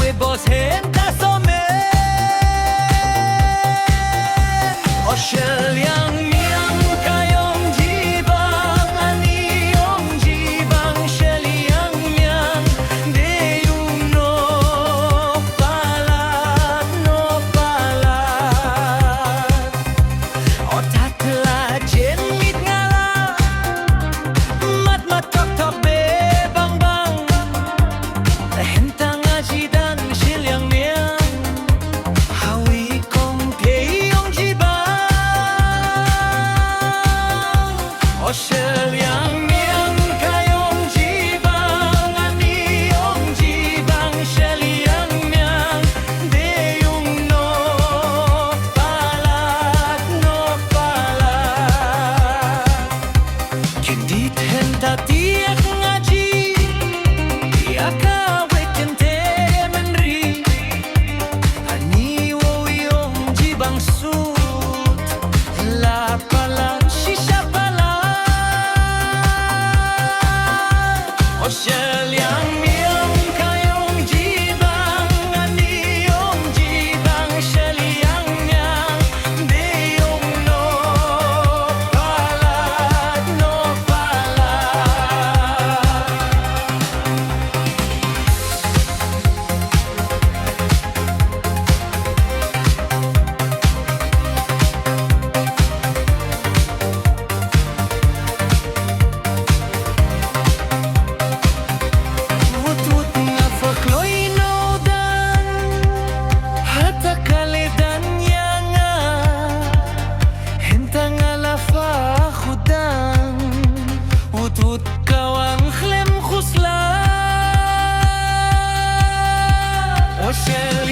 we both hen ta so me o shel yang miang kayong jibang ani yong jibang shel yang miang de yung no palat o tatla jen mit ngala mat mat tok tok be bang bang hen tang aji dan shel yang miang hawi kong te yong jibang o shel yang miang kayong jibang ani yong jibang shel yang miang de yung no palat kendit hen ta tiak ngaji aka weken te menri ani wo yong jibang sut la pala shisha pala o shel yang miang kayong jibang ani yong jibang shel yang miang de yung no palat Wut wut nga fakloi no dan hata kaledan yanga henta nga la fa khudan wut wut kawang khlem khusla o shel